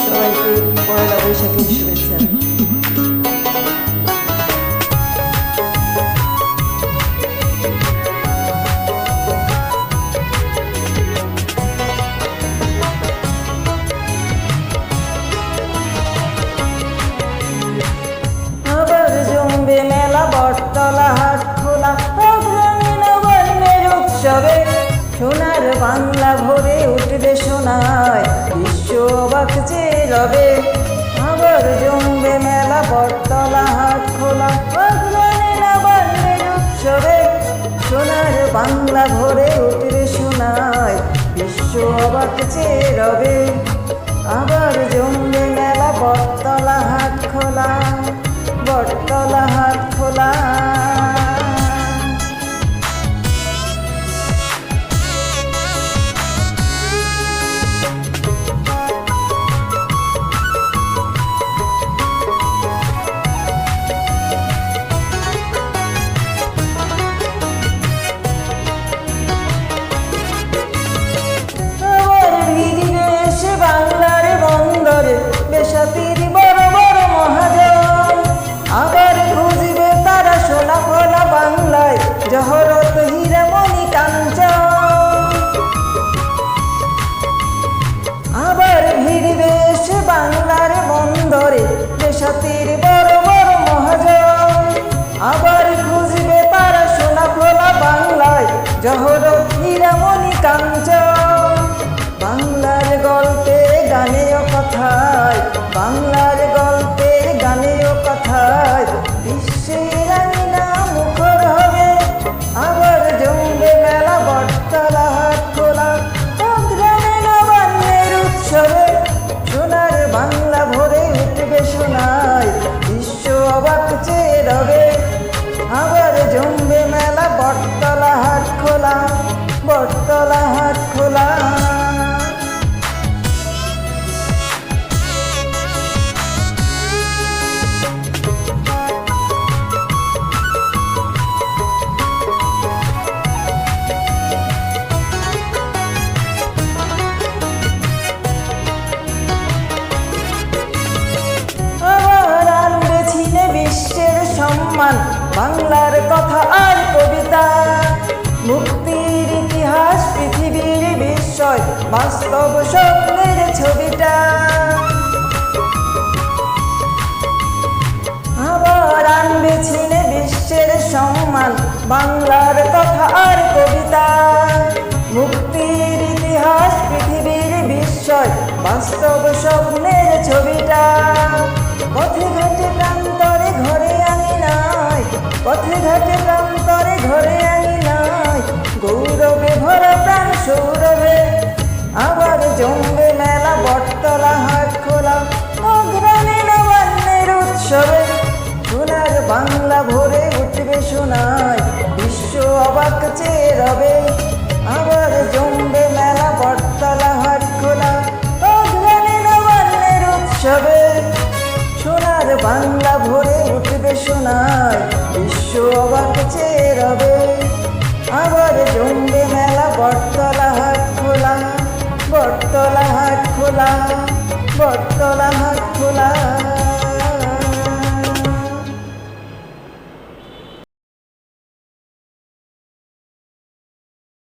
সবাইকে পয়লা বৈশাখের শুভেচ্ছা। আবার জমবে মেলা, বটতলা হাট খোলা, নবান্নের উৎসবে সোনার বাংলা ভরে উঠবে সোনায়, বিশ্ব অবাক যে রবে। আবার জমবে মেলা, বটতলা হাট খোলা, নবান্নের উৎসবে সোনার বাংলা ভরে উঠবে সোনায়, বিশ্ব অবাক যে রবে। আবার জমবে মেলা, বটতলা হাট খোলা, বটতলা হাট খোলা। বাংলার বন্দরে বেসাতির বড় বড় মহাজন, আবার খুঁজবে তারা সোনা ফোনা বাংলায়, জহরত হীরামণি কাঞ্চন। আবার ভিড়বে সে বাংলার বন্দরে বেসাতির বড় বড় মহাজন, আবার খুঁজবে তারা সোনা ফোনা বাংলায়, জহরত হীরামণি কাঞ্চন। বাংলার গল্পে গানে ও কথায়, বাংলার গল্পে গানে ও কথায়, বিশ্বের আঙিনা মুখর হবে। আবার জমবে মেলা, বটতলা হাট খোলা, গ্রামে নবান্নের উৎসবে সোনার বাংলা ভরে উঠবে সোনায়, বিশ্ব অবাক চেয়ে রবে। আবার জমবে মেলা, বটতলা হাট খোলা, বটতলা হাট খোলা। সম্মান বাংলার কথা আর কবিতা, মুক্তির ইতিহাস পৃথিবীর বিস্ময়, বাস্তব স্বপ্নের ছবিটা। আবার আনবে ছিনে বিশ্বের সম্মান বাংলার কথা আর কবিতা, মুক্তির ইতিহাস পৃথিবীর বিস্ময়, বাস্তব স্বপ্নের ছবিটা। পথে ঘাটে প্রান্তরে ঘরে আঙিনায়, পথে ঘাটে প্রান্তরে ঘরে আঙিনায়, গৌরবে ভরা প্রাণ সৌরভে। আবার জমবে মেলা, বটতলা হাট খোলা, গ্রামে নবান্নের উৎসবে সোনার বাংলা ভরে উঠবে সোনায়, বিশ্ব অবাক চেয়ে রবে। আবার জমবে মেলা, বটতলা হাট খোলা, গ্রামে নবান্নের উৎসবে সোনার বাংলা ভরে উঠবে সোনায়, বিশ্ব অবাক